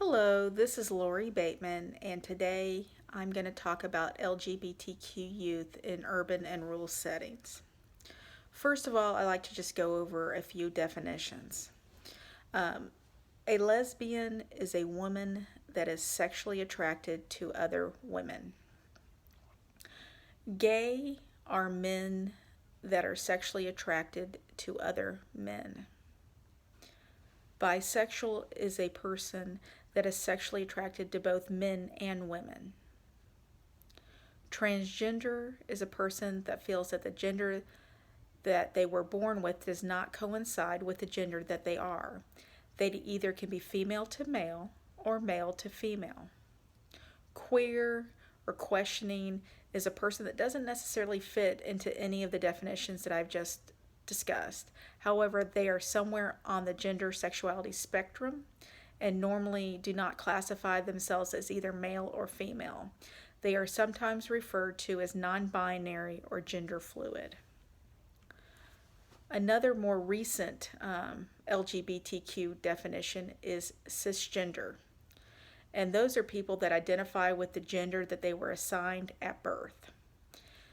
Hello, this is Lori Bateman, and today I'm going to talk about LGBTQ youth in urban and rural settings. First of all, I like to just go over a few definitions. Um, a lesbian is a woman that is sexually attracted to other women. Gay are men that are sexually attracted to other men. Bisexual is a person that is sexually attracted to both men and women. Transgender is a person that feels that the gender that they were born with does not coincide with the gender that they are. They either can be female to male or male to female. Queer or questioning is a person that doesn't necessarily fit into any of the definitions that I've just discussed. However, they are somewhere on the gender sexuality spectrum and normally do not classify themselves as either male or female. They are sometimes referred to as non-binary or gender fluid. Another more recent LGBTQ definition is cisgender. And those are people that identify with the gender that they were assigned at birth.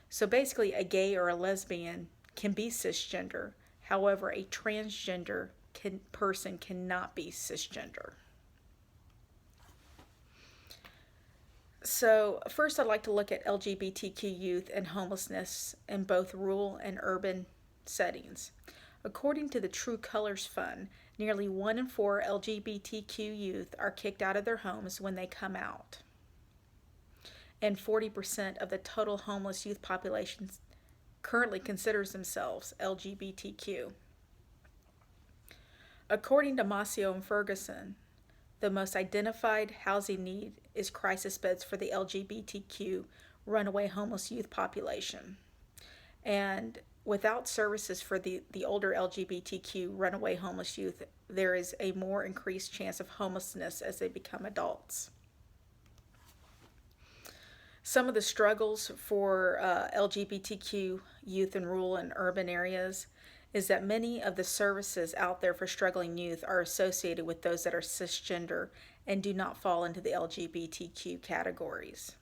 So basically, a gay or a lesbian can be cisgender. However, a transgender person cannot be cisgender. So first I'd like to look at LGBTQ youth and homelessness in both rural and urban settings. According to the True Colors Fund, nearly 1 in 4 LGBTQ youth are kicked out of their homes when they come out. And 40% of the total homeless youth population currently considers themselves LGBTQ. According to Masio and Ferguson, the most identified housing need is crisis beds for the LGBTQ runaway homeless youth population. And without services for the older LGBTQ runaway homeless youth, there is a more increased chance of homelessness as they become adults. Some of the struggles for LGBTQ youth in rural and urban areas is that many of the services out there for struggling youth are associated with those that are cisgender and do not fall into the LGBTQ categories.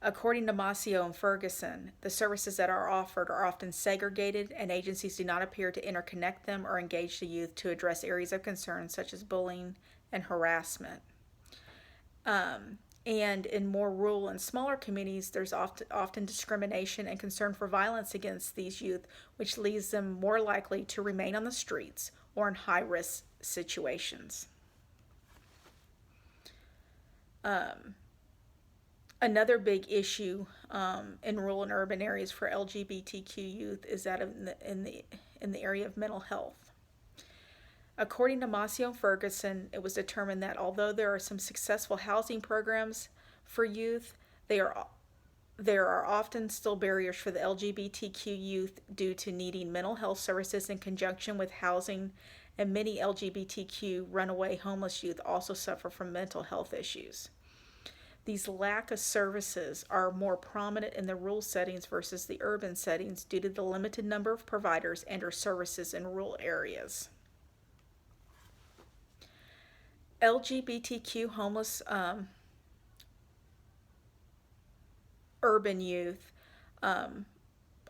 According to Masio and Ferguson, the services that are offered are often segregated and agencies do not appear to interconnect them or engage the youth to address areas of concern such as bullying and harassment. And in more rural and smaller communities, there's often discrimination and concern for violence against these youth, which leaves them more likely to remain on the streets or in high-risk situations. Another big issue in rural and urban areas for LGBTQ youth is that in the area of mental health. According to Masio and Ferguson, it was determined that although there are some successful housing programs for youth, there are often still barriers for the LGBTQ youth due to needing mental health services in conjunction with housing, and many LGBTQ runaway homeless youth also suffer from mental health issues. These lack of services are more prominent in the rural settings versus the urban settings due to the limited number of providers and or services in rural areas. LGBTQ homeless urban youth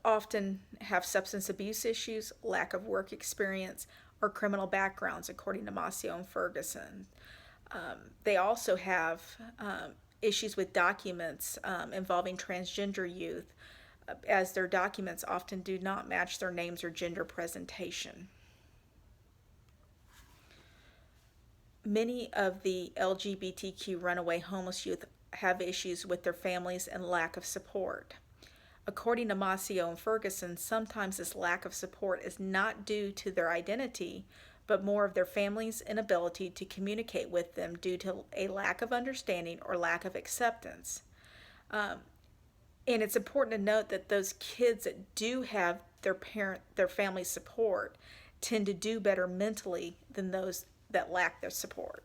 often have substance abuse issues, lack of work experience, or criminal backgrounds, according to Masio and Ferguson. They also have issues with documents involving transgender youth, as their documents often do not match their names or gender presentation. Many of the LGBTQ runaway homeless youth have issues with their families and lack of support. According to Masio and Ferguson, sometimes this lack of support is not due to their identity, but more of their family's inability to communicate with them due to a lack of understanding or lack of acceptance. And it's important to note that those kids that do have their family's support tend to do better mentally than those that lack their support.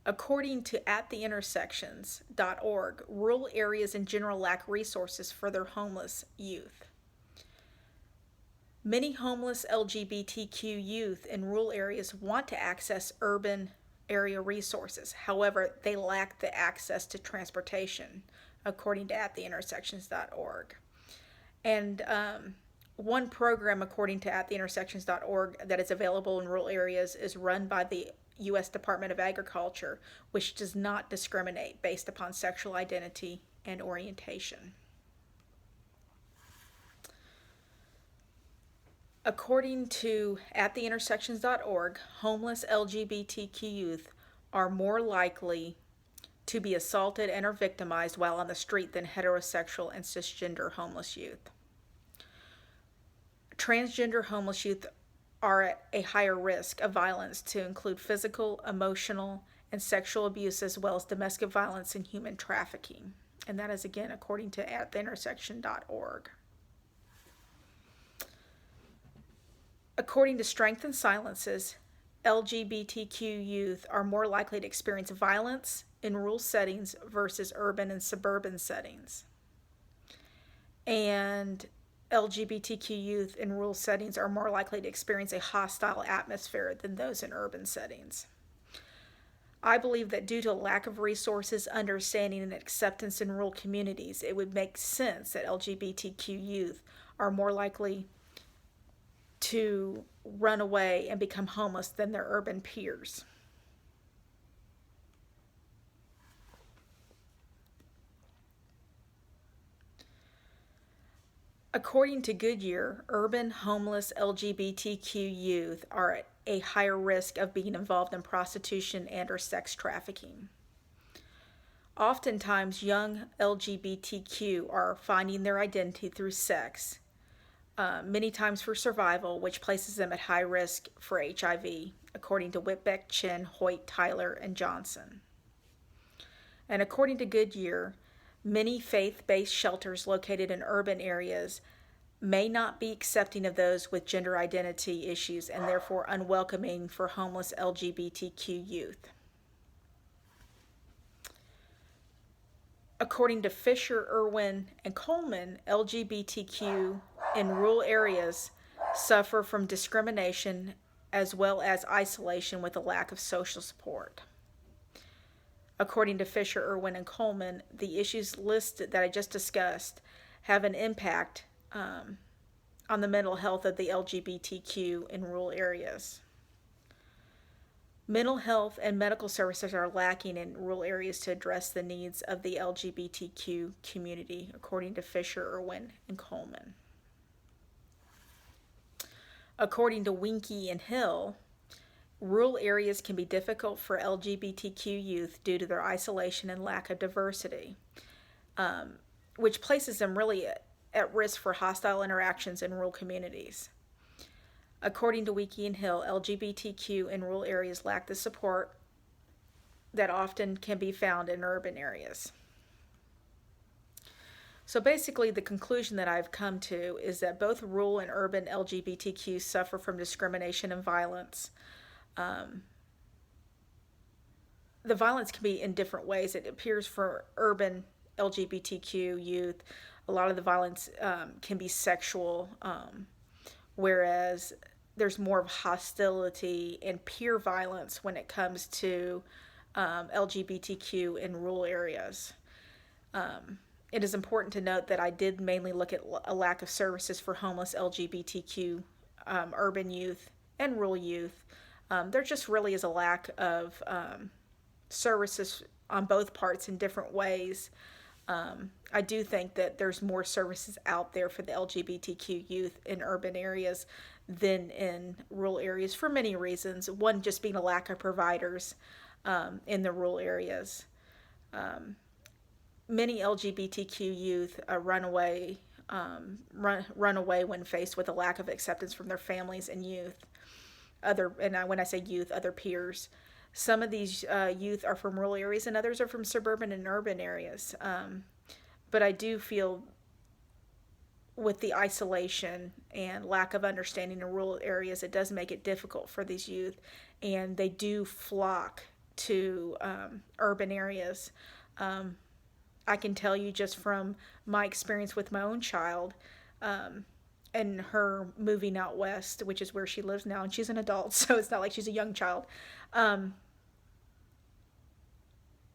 According to attheintersections.org, rural areas in general lack resources for their homeless youth. Many homeless LGBTQ youth in rural areas want to access urban area resources. However, they lack the access to transportation, according to attheintersections.org. And one program, according to attheintersections.org, that is available in rural areas is run by the U.S. Department of Agriculture, which does not discriminate based upon sexual identity and orientation. According to attheintersections.org, homeless LGBTQ youth are more likely to be assaulted and or victimized while on the street than heterosexual and cisgender homeless youth. Transgender homeless youth are at a higher risk of violence, to include physical, emotional, and sexual abuse, as well as domestic violence and human trafficking. And that is, again, according to attheintersection.org. According to Strength and Silences, LGBTQ youth are more likely to experience violence in rural settings versus urban and suburban settings. And LGBTQ youth in rural settings are more likely to experience a hostile atmosphere than those in urban settings. I believe that due to a lack of resources, understanding, and acceptance in rural communities, it would make sense that LGBTQ youth are more likely to run away and become homeless than their urban peers. According to Goodyear, urban homeless LGBTQ youth are at a higher risk of being involved in prostitution and or sex trafficking. Oftentimes, young LGBTQ are finding their identity through sex, many times for survival, which places them at high risk for HIV, according to Whitbeck, Chin, Hoyt, Tyler, and Johnson. And according to Goodyear, many faith-based shelters located in urban areas may not be accepting of those with gender identity issues and therefore unwelcoming for homeless LGBTQ youth. According to Fisher, Irwin, and Coleman, LGBTQ in rural areas suffer from discrimination as well as isolation with a lack of social support. According to Fisher, Irwin, and Coleman, the issues listed that I just discussed have an impact on the mental health of the LGBTQ in rural areas. Mental health and medical services are lacking in rural areas to address the needs of the LGBTQ community, according to Fisher, Irwin, and Coleman. According to Winkie and Hill, rural areas can be difficult for LGBTQ youth due to their isolation and lack of diversity, which places them really at risk for hostile interactions in rural communities. According to Winkie and Hill, LGBTQ in rural areas lack the support that often can be found in urban areas. So basically, the conclusion that I've come to is that both rural and urban LGBTQ suffer from discrimination and violence. The violence can be in different ways. It appears for urban LGBTQ youth, a lot of the violence can be sexual, whereas there's more of hostility and peer violence when it comes to LGBTQ in rural areas. It is important to note that I did mainly look at a lack of services for homeless LGBTQ urban youth and rural youth. There just really is a lack of services on both parts in different ways. I do think that there's more services out there for the LGBTQ youth in urban areas than in rural areas for many reasons. One just being a lack of providers in the rural areas. Many LGBTQ youth run away when faced with a lack of acceptance from their families and youth. When I say youth, other peers. Some of these youth are from rural areas and others are from suburban and urban areas. But I do feel with the isolation and lack of understanding in rural areas, it does make it difficult for these youth, and they do flock to urban areas. I can tell you just from my experience with my own child, and her moving out west, which is where she lives now, and she's an adult, so it's not like she's a young child. Um,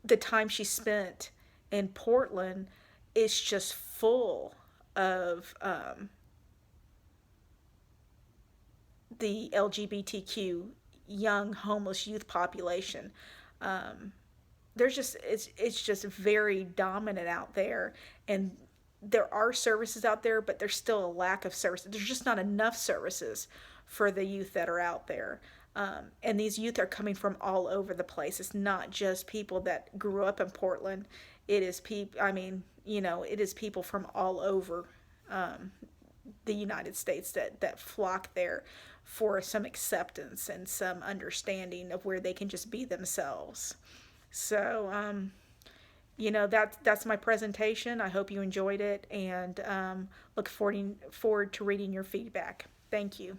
the time she spent in Portland is just full of the LGBTQ young homeless youth population. Um, there's just it's just very dominant out there, and there are services out there, but there's still a lack of services. There's just not enough services for the youth that are out there. And these youth are coming from all over the place. It's not just people that grew up in Portland. It is people. I mean, it is people from all over the United States that flock there for some acceptance and some understanding of where they can just be themselves. So, that's my presentation. I hope you enjoyed it, and look forward to reading your feedback. Thank you.